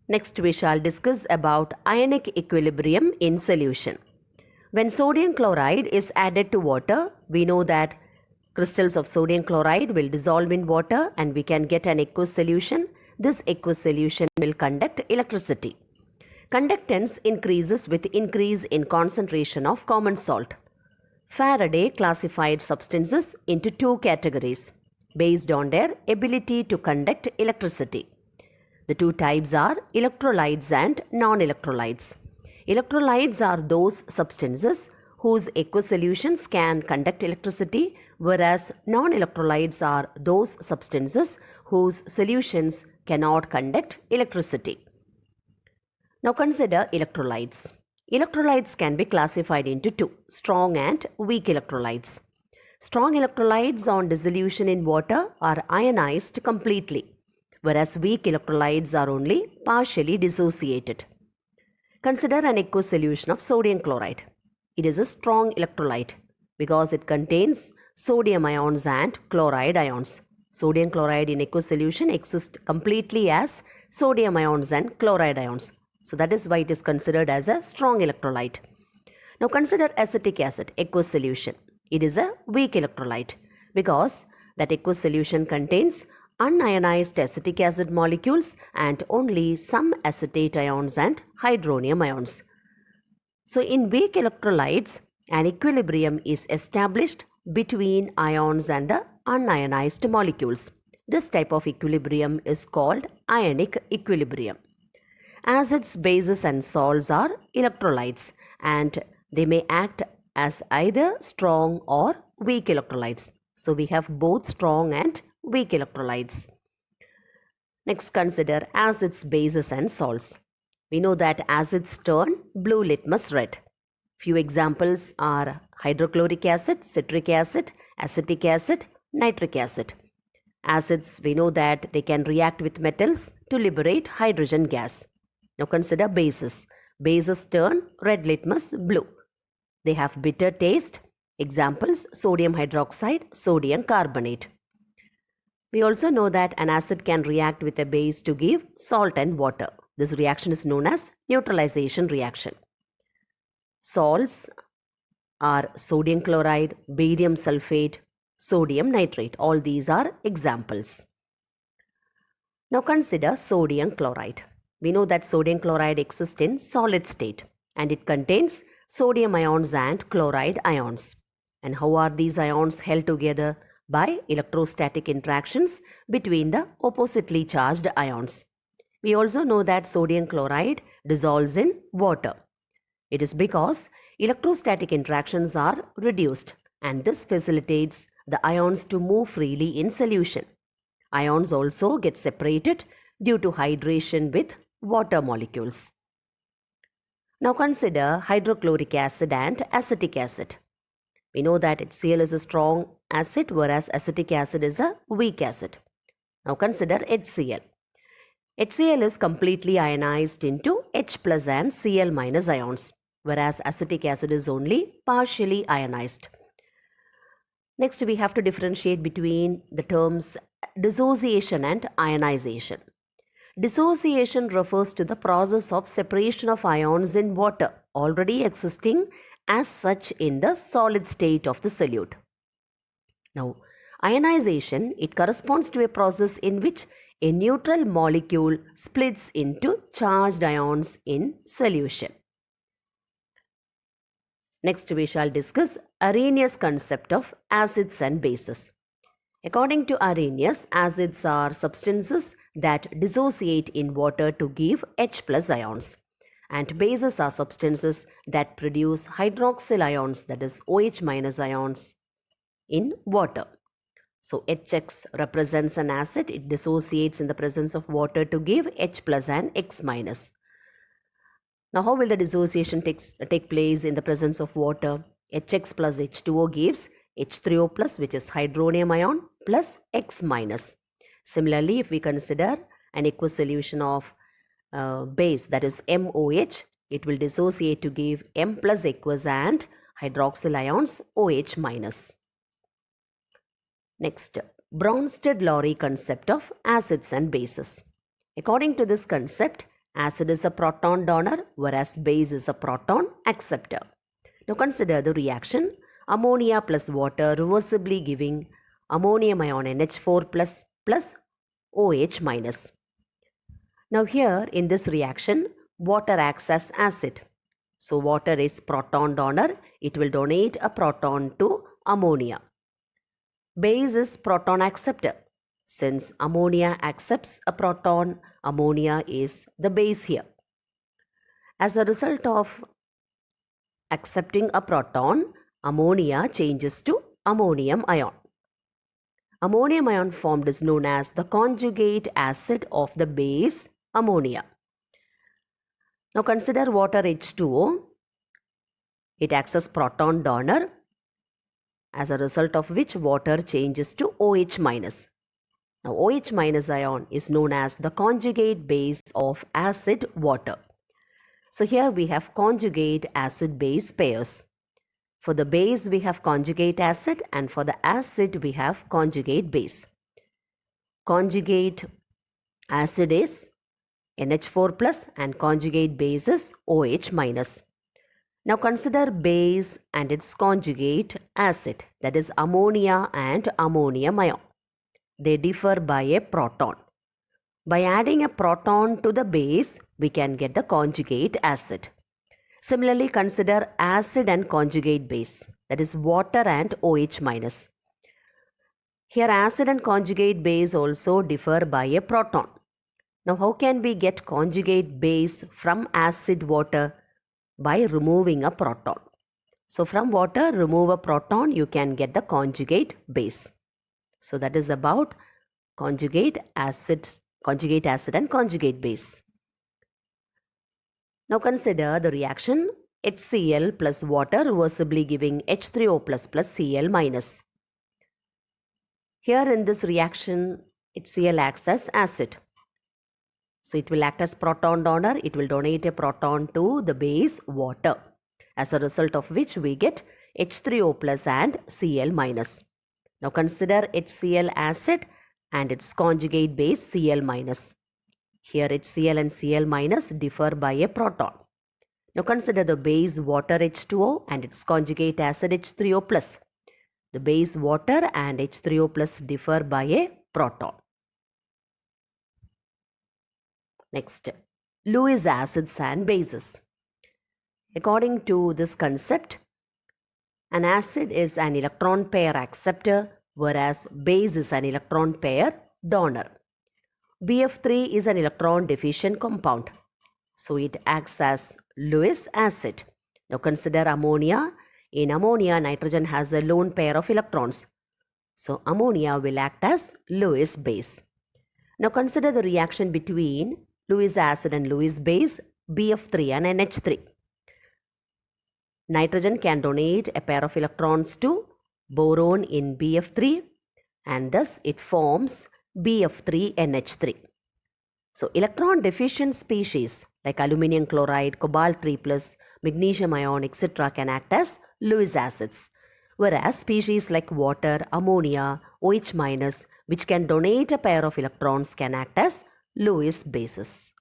Next we shall discuss about ionic equilibrium in solution. When sodium chloride is added to water, we know that crystals of sodium chloride will dissolve in water and we can get an aqueous solution. This aqueous solution will conduct electricity. Conductance increases with increase in concentration of common salt. Faraday classified substances into two categories based on their ability to conduct electricity. The two types are electrolytes and non-electrolytes. Electrolytes are those substances whose aqueous solutions can conduct electricity, whereas non-electrolytes are those substances whose solutions cannot conduct electricity. Now consider electrolytes. Electrolytes can be classified into two, strong and weak electrolytes. Strong electrolytes on dissolution in water are ionized completely, whereas weak electrolytes are only partially dissociated. Consider an aqueous solution of sodium chloride. It is a strong electrolyte because it contains sodium ions and chloride ions. Sodium chloride in aqueous solution exists completely as sodium ions and chloride ions. So that is why it is considered as a strong electrolyte. Now consider acetic acid, aqueous solution. It is a weak electrolyte because that aqueous solution contains unionized acetic acid molecules and only some acetate ions and hydronium ions. So in weak electrolytes, an equilibrium is established between ions and the unionized molecules. This type of equilibrium is called ionic equilibrium. Acids, bases and salts are electrolytes and they may act as either strong or weak electrolytes. So we have both strong and weak electrolytes. Next, consider acids, bases and salts. We know that acids turn blue litmus red. Few examples are hydrochloric acid, citric acid, acetic acid, nitric acid. Acids, we know that they can react with metals to liberate hydrogen gas. Now consider bases. Bases turn red litmus blue. They have bitter taste. Examples, sodium hydroxide, sodium carbonate. We also know that an acid can react with a base to give salt and water. This reaction is known as neutralization reaction. Salts are sodium chloride, barium sulfate, sodium nitrate. All these are examples. Now consider sodium chloride. We know that sodium chloride exists in solid state and it contains sodium ions and chloride ions. And how are these ions held together? By electrostatic interactions between the oppositely charged ions. We also know that sodium chloride dissolves in water. It is because electrostatic interactions are reduced and this facilitates the ions to move freely in solution. Ions also get separated due to hydration with water molecules. Now consider hydrochloric acid and acetic acid. We know that HCl is a strong acid whereas acetic acid is a weak acid. Now consider HCl. HCl is completely ionized into H plus and Cl minus ions, whereas acetic acid is only partially ionized. Next, we have to differentiate between the terms dissociation and ionization. Dissociation refers to the process of separation of ions in water already existing as such in the solid state of the solute. Now, ionization, it corresponds to a process in which a neutral molecule splits into charged ions in solution. Next, we shall discuss Arrhenius' concept of acids and bases. According to Arrhenius, acids are substances that dissociate in water to give H plus ions. And bases are substances that produce hydroxyl ions, that is OH minus ions, in water. So HX represents an acid. It dissociates in the presence of water to give H plus and X minus. Now how will the dissociation take place in the presence of water? HX plus H2O gives H3O plus, which is hydronium ion, plus X minus. Similarly, if we consider an aqueous solution of base, that is MOH, it will dissociate to give M plus aqueous and hydroxyl ions OH minus. Next, Bronsted-Lowry concept of acids and bases. According to this concept, Acid is a proton donor, whereas base is a proton acceptor. Now consider the reaction. Ammonia plus water reversibly giving ammonium ion NH4 plus OH minus. Now here in this reaction, water acts as acid. So water is proton donor. It will donate a proton to ammonia. Base is proton acceptor. Since ammonia accepts a proton, ammonia is the base here. As a result of accepting a proton, ammonia changes to ammonium ion. Ammonium ion formed is known as the conjugate acid of the base ammonia. Now consider water H2O. It acts as proton donor, as a result of which water changes to OH minus. Now OH minus ion is known as the conjugate base of acid water. So here we have conjugate acid base pairs. For the base we have conjugate acid, and for the acid we have conjugate base. Conjugate acid is NH4 plus and conjugate base is OH minus. Now consider base and its conjugate acid, that is ammonia and ammonium ion. They differ by a proton. By adding a proton to the base, we can get the conjugate acid. Similarly, consider acid and conjugate base, that is water and OH minus. Here acid and conjugate base also differ by a proton. Now how can we get conjugate base from acid water? By removing a proton. So from water, remove a proton, you can get the conjugate base. So that is about conjugate acid and conjugate base. Now consider the reaction HCl plus water reversibly giving H3O plus Cl minus. Here in this reaction, HCl acts as acid. So it will act as proton donor. It will donate a proton to the base water, as a result of which we get H3O plus and Cl minus. Now consider HCl acid and its conjugate base Cl minus. Here HCl and Cl minus differ by a proton. Now consider the base water H2O and its conjugate acid H3O plus. The base water and H3O plus differ by a proton. Next, Lewis acids and bases. According to this concept, an acid is an electron pair acceptor, whereas base is an electron pair donor. BF3 is an electron deficient compound, so it acts as Lewis acid. Now consider ammonia. In ammonia, nitrogen has a lone pair of electrons, so ammonia will act as Lewis base. Now consider the reaction between Lewis acid and Lewis base, BF3 and NH3. Nitrogen can donate a pair of electrons to boron in BF3, and thus it forms BF3NH3. So electron deficient species like aluminium chloride, cobalt 3+, magnesium ion, etc. can act as Lewis acids, whereas species like water, ammonia, OH minus, which can donate a pair of electrons, can act as Lewis bases.